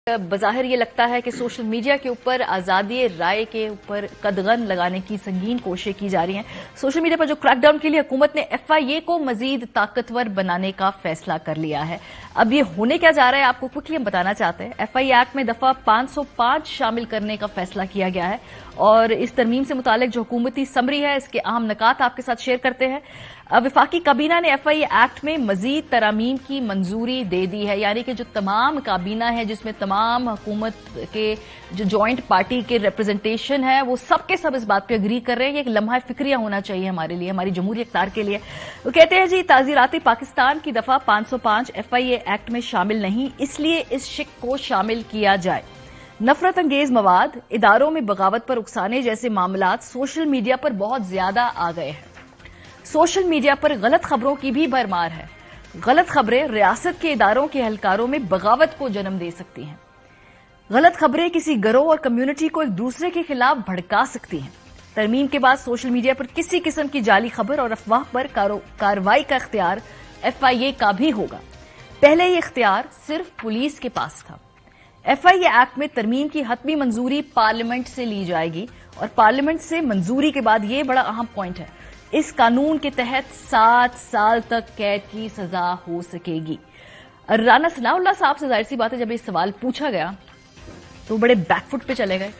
बज़ाहिर ये लगता है कि सोशल मीडिया के ऊपर आज़ादी राय के ऊपर कदगन लगाने की संगीन कोशिशें की जा रही हैं। सोशल मीडिया पर जो क्रैकडाउन के लिए हुकूमत ने FIA को मजीद ताकतवर बनाने का फैसला कर लिया है। अब ये होने क्या जा रहा है आपको क्विकली हम बताना चाहते हैं। FIA एक्ट में दफा 505 शामिल करने का फैसला किया गया है और इस तरमीम से मुतालिक जो हुकूमती समरी है इसके अहम नकात आपके साथ शेयर करते हैं। वफाकी काबीना ने FIA एक्ट में मजीद तरामीम की मंजूरी दे दी है, यानी कि जो तमाम काबीना है जिसमें तमाम हुकूमत के जो जॉइंट पार्टी के रिप्रेजेंटेशन है वो सब के सब इस बात पे अग्री कर रहे हैं कि एक लम्हा फिक्रिया होना चाहिए हमारे लिए, हमारी जमहूरी इख्तियार के लिए। वो कहते हैं जी ताज़ीराती पाकिस्तान की दफा 505 FIA एक्ट में शामिल नहीं, इसलिए इस शिक को शामिल किया जाए। नफरत अंगेज मवाद, इदारों में बगावत पर उकसाने जैसे मामलात सोशल मीडिया पर बहुत ज्यादा आ गए हैं। सोशल मीडिया पर गलत खबरों की भी भरमार है। गलत खबरें रियासत के इदारों के एहलकारों में बगावत को जन्म दे सकती हैं। गलत खबरें किसी गिरोह और कम्युनिटी को एक दूसरे के खिलाफ भड़का सकती हैं। तरमीम के बाद सोशल मीडिया पर किसी किस्म की जाली खबर और अफवाह पर कार्रवाई का इख्तियार FIA का भी होगा। पहले ये इख्तियार सिर्फ पुलिस के पास था। FIA एक्ट में तरमीम की हतमी मंजूरी पार्लियामेंट से ली जाएगी और पार्लियामेंट से मंजूरी के बाद ये बड़ा अहम पॉइंट है, इस कानून के तहत 7 साल तक कैद की सजा हो सकेगी। राना सनाउल्लाह साहब से जाहिर सी बात है जब ये सवाल पूछा गया तो बड़े बैकफुट पे चले गए।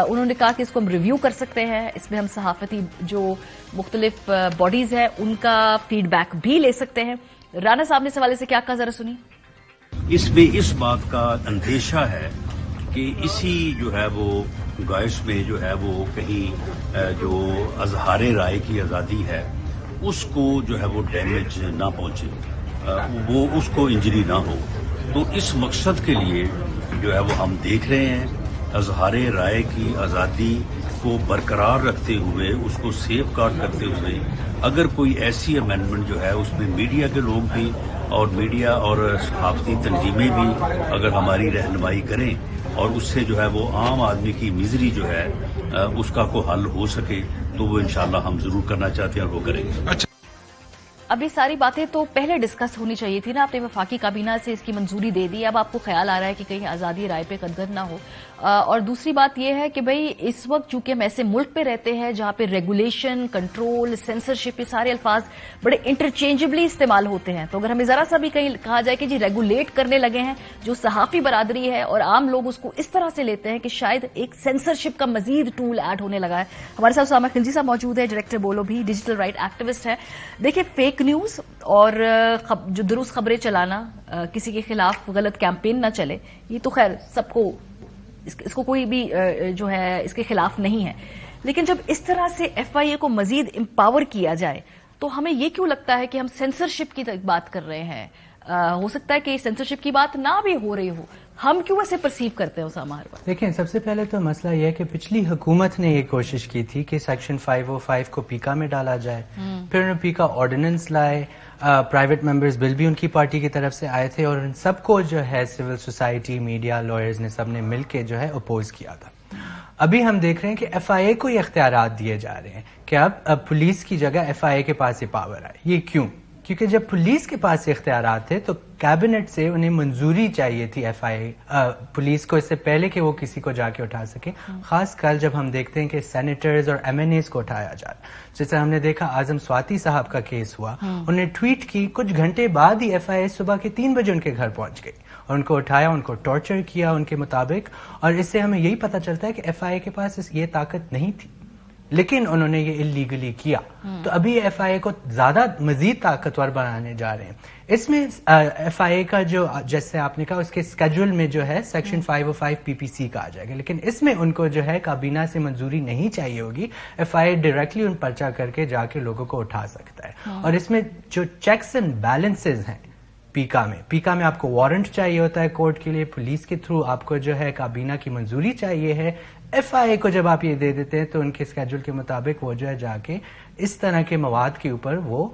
उन्होंने कहा कि इसको हम रिव्यू कर सकते हैं, इसमें हम सहाफती जो मुख्तलिफ बॉडीज है उनका फीडबैक भी ले सकते हैं। राना साहब ने इस हवाले से क्या कहा, जरा सुनिए। इसमें इस बात का अंदेशा है कि इसी जो है वो गुजारिश में जो है वो कहीं जो अजहारे राय की आज़ादी है उसको जो है वो डैमेज ना पहुंचे, वो उसको इंजरी ना हो। तो इस मकसद के लिए जो है वो हम देख रहे हैं अजहारे राय की आज़ादी को बरकरार रखते हुए, उसको सेफ गार्ड करते हुए अगर कोई ऐसी अमेंडमेंट जो है उसमें मीडिया के लोग भी और मीडिया और सहाफती तंजीमें भी अगर हमारी रहनुमाई करें और उससे जो है वो आम आदमी की मिजरी जो है उसका को हल हो सके तो वो इंशाल्लाह हम जरूर करना चाहते हैं और वो करेंगे। अच्छा, अब ये सारी बातें तो पहले डिस्कस होनी चाहिए थी ना। आपने वफाकी काबीना से इसकी मंजूरी दे दी, अब आपको ख्याल आ रहा है कि कहीं आज़ादी राय पे कदगन ना हो। और दूसरी बात यह है कि भाई इस वक्त चूंकि हम ऐसे मुल्क पे रहते हैं जहां पे रेगुलेशन, कंट्रोल, सेंसरशिप ये सारे अल्फाज बड़े इंटरचेंजेबली इस्तेमाल होते हैं, तो अगर हमें जरा सा भी कहीं कहा जाए कि जी रेगुलेट करने लगे हैं जो सहाफी बरादरी है और आम लोग उसको इस तरह से लेते हैं कि शायद एक सेंसरशिप का मजीद टूल ऐड होने लगा है। हमारे साथ उसामा खिलजी साहब मौजूद है, डायरेक्टर बोलो भी, डिजिटल राइट एक्टिविस्ट है। देखिए फेक न्यूज और जो दुरुस्त खबरें चलाना, किसी के खिलाफ गलत कैंपेन ना चले, ये तो खैर सबको इसको कोई भी जो है इसके खिलाफ नहीं है। लेकिन जब इस तरह से FIA को मजीद एम्पावर किया जाए तो हमें ये क्यों लगता है कि हम सेंसरशिप की बात कर रहे हैं? हो सकता है कि सेंसरशिप की बात ना भी हो रही हो, हम क्यों ऐसे परसीव करते हैं उसामा हर बार? देखिए, सबसे पहले तो मसला यह है कि पिछली हुकूमत ने ये कोशिश की थी कि सेक्शन 505 को पीका में डाला जाए, फिर उन्होंने पीका ऑर्डिनेंस लाए, प्राइवेट मेंबर्स बिल भी उनकी पार्टी की तरफ से आए थे और उन सबको जो है सिविल सोसाइटी, मीडिया, लॉयर्स ने सबने मिलकर जो है अपोज किया था। अभी हम देख रहे हैं कि FIA को ये इख्तियारात दिए जा रहे हैं कि अब पुलिस की जगह FIA के पास ये पावर आए। ये क्यों? क्योंकि जब पुलिस के पास इख्तियारात थे तो कैबिनेट से उन्हें मंजूरी चाहिए थी FIA पुलिस को, इससे पहले कि वो किसी को जाके उठा सके। खास कर जब हम देखते हैं कि सेनेटर्स और MNAs को उठाया जा रहा है, जैसे हमने देखा आजम स्वाति साहब का केस हुआ, उन्हें ट्वीट की, कुछ घंटे बाद ही FIA सुबह के 3 बजे उनके घर पहुंच गई और उनको उठाया, उनको टॉर्चर किया उनके मुताबिक। और इससे हमें यही पता चलता है कि FIA के पास ये ताकत नहीं थी, लेकिन उन्होंने ये इलीगली किया। तो अभी FIA को ज्यादा मजीद ताकतवर बनाने जा रहे हैं। इसमें FIA का जो, जैसे आपने कहा, उसके स्केड्यूल में जो है सेक्शन 505 PPC का आ जाएगा, लेकिन इसमें उनको जो है काबीना से मंजूरी नहीं चाहिए होगी। FIA डायरेक्टली उन पर्चा करके जाके लोगों को उठा सकता है। और इसमें जो चेक्स एंड बैलेंसेज हैं पीका में आपको वारंट चाहिए होता है कोर्ट के लिए, पुलिस के थ्रू आपको जो है काबीना की मंजूरी चाहिए है। FIA کو جب آپ یہ دے دیتے ہیں تو ان کے اسکیڈول کے مطابق وہ جو ہے جا کے اس طرح کے مواد کے اوپر وہ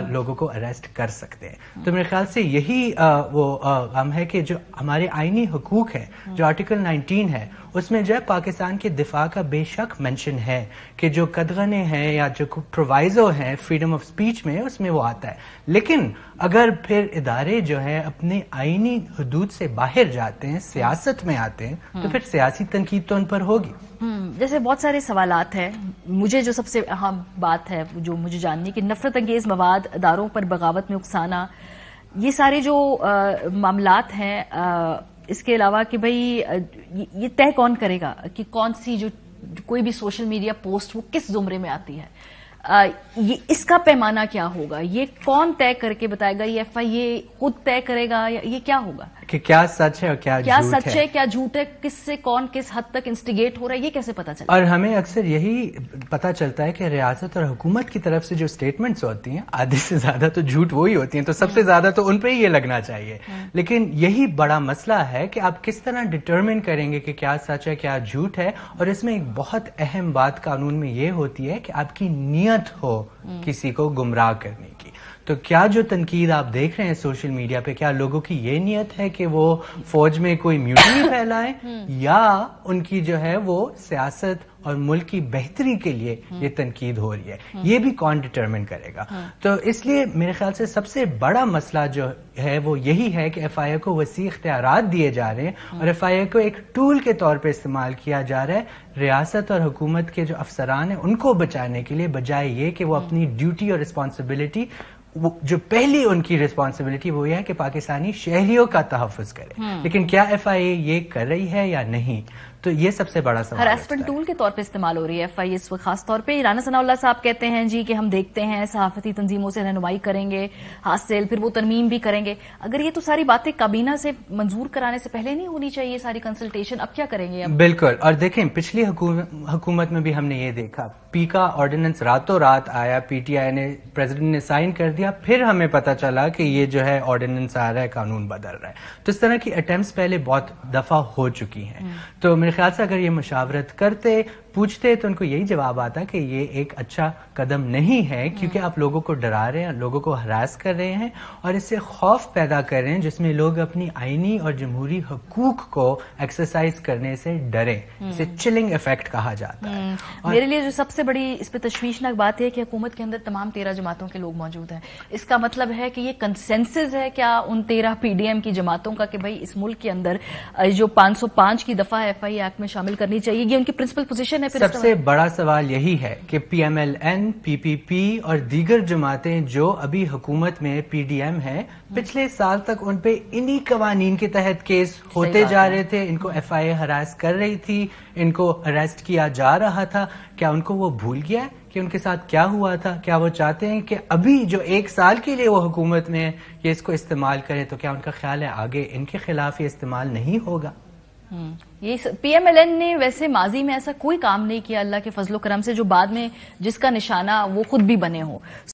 لوگوں کو اریسٹ کر سکتے ہیں. تو میرے خیال سے یہی وہ غم ہے کہ جو ہمارے آئینی حقوق ہیں, جو آرٹیکل 19 ہے, اس میں جو ہے پاکستان کے دفاع کا بے شک مینشن ہے کہ جو قدغنیں ہیں یا جو پرووائزو ہیں فریڈم آف سپیچ میں, اس میں وہ آتا ہے. لیکن اگر پھر ادارے جو ہے اپنے آئینی حدود سے باہر جاتے ہیں, سیاست میں آتے ہیں, تو پھر سیاسی تنقید تو ان پر ہوگی. جیسے بہت سارے سوالات ہیں, مجھے جو سب سے اہم بات ہے جو مجھے جاننی کہ نفرت انگیز مواد, اداروں پر بغاوت میں اکسانا, یہ سارے جو معاملات ہیں, اس کے علاوہ کہ بھئی یہ طے کون کرے گا کہ کون سی جو کوئی بھی سوشل میڈیا پوسٹ وہ کس زمرے میں آتی ہے, یہ اس کا پیمانہ کیا ہوگا, یہ کون طے کر کے بتائے گا, یہ FIA خود طے کرے گا یا یہ کیا ہوگا کہ کیا سچ ہے اور کیا جھوٹ ہے, کیا سچ ہے کیا جھوٹ ہے, کس سے کون کس حد تک انسٹیگیٹ ہو رہا ہے, یہ کیسے پتا چلتا ہے؟ اور ہمیں اکثر یہی پتا چلتا ہے کہ ریاست اور حکومت کی طرف سے جو سٹیٹمنٹس ہوتی ہیں آدھے سے زیادہ تو جھوٹ وہی ہوتی ہیں, تو سب سے زیادہ تو ان پہ ہی یہ لگنا چاہیے. لیکن یہی بڑا مسئلہ ہے کہ آپ کس طرح ڈٹرمن کریں گے کہ کیا سچ ہے کیا جھوٹ ہے. اور اس میں ایک بہت اہم بات قانون میں یہ ہوتی ہے کہ آپ کی نیت ہو کسی کو گمراہ کرنے کی. تو کیا جو تنقید آپ دیکھ رہے ہیں سوشل میڈیا پہ, کیا لوگوں کی یہ نیت ہے کہ وہ فوج میں کوئی میوٹنی پھیلائیں, یا ان کی جو ہے وہ سیاست اور ملک کی بہتری کے لیے یہ تنقید ہو رہی ہے, یہ بھی کون ڈٹرمن کرے گا. تو اس لیے میرے خیال سے سب سے بڑا مسئلہ جو ہے وہ یہی ہے کہ FIA کو وسیع اختیارات دیے جا رہے ہیں اور FIA کو ایک ٹول کے طور پہ استعمال کیا جا رہا ہے ریاست اور حکومت کے جو افسران ہیں ان کو بچانے کے لیے, بجائے یہ کہ وہ اپنی ڈیوٹی اور رسپانسبلٹی, جو پہلی ان کی رسپانسبلٹی وہ یہ ہے کہ پاکستانی شہریوں کا تحفظ کرے. لیکن کیا FIA یہ کر رہی ہے یا نہیں, تو یہ سب سے بڑا سوال ہے. ہراسمنٹ ٹول کے طور پہ استعمال ہو رہی ہے FIA اس وقت خاص طور پہ. رانا ثناء اللہ صاحب کہتے ہیں جی کہ ہم دیکھتے ہیں صحافتی تنظیموں سے رہنمائی کریں گے, حاصل پھر وہ ترمیم بھی کریں گے. اگر یہ تو ساری باتیں کابینہ سے منظور کرانے سے پہلے نہیں ہونی چاہیے ساری کنسلٹیشن, اب کیا کریں گے؟ بالکل. اور دیکھیں پچھلی حکومت میں بھی ہم نے یہ دیکھا, پیکا آرڈیننس راتوں رات آیا, PTI نے پریزیڈنٹ نے سائن کر دیا, پھر ہمیں پتا چلا کہ یہ جو ہے آرڈیننس آ رہا ہے, قانون بدل رہا ہے. تو اس طرح کی اٹیمپٹس پہلے بہت دفعہ ہو چکی ہیں. تو میرے خیال سے اگر یہ مشاورت کرتے, پوچھتے, تو ان کو یہی جواب آتا کہ یہ ایک اچھا قدم نہیں ہے, کیونکہ آپ لوگوں کو ڈرا رہے ہیں, لوگوں کو ہراس کر رہے ہیں اور اس سے خوف پیدا کر رہے ہیں جس میں لوگ اپنی آئینی اور جمہوری حقوق کو ایکسرسائز کرنے سے ڈریں. اسے چلنگ ایفیکٹ کہا جاتا ہے. میرے لیے جو سب سے بڑی اس پہ تشویشناک بات ہے کہ حکومت کے اندر تمام 13 جماعتوں کے لوگ موجود ہیں. اس کا مطلب ہے کہ یہ کنسنسس ہے کیا ان 13 PDM کی جماعتوں کا کہ بھائی اس ملک کے اندر جو 505 کی دفعہ FIA ایکٹ میں شامل کرنی چاہیے, یہ ان کی پرنسپل پوزیشن ہے. سب سے بڑا سوال یہی ہے کہ PMLN, PPP اور دیگر جماعتیں جو ابھی حکومت میں PDM ہیں, پچھلے سال تک ان پہ انہی قوانین کے تحت کیس ہوتے جا رہے تھے, ان کو FIA ہراس کر رہی تھی, ان کو اریسٹ کیا جا رہا تھا. کیا ان کو وہ بھول گیا ہے کہ ان کے ساتھ کیا ہوا تھا؟ کیا وہ چاہتے ہیں کہ ابھی جو 1 سال کے لیے وہ حکومت میں یہ اس کو استعمال کریں, تو کیا ان کا خیال ہے آگے ان کے خلاف یہ استعمال نہیں ہوگا؟ یہ PMLN نے ویسے ماضی میں ایسا کوئی کام نہیں کیا اللہ کے فضل و کرم سے جو بعد میں جس کا نشانہ وہ خود بھی بنے ہو.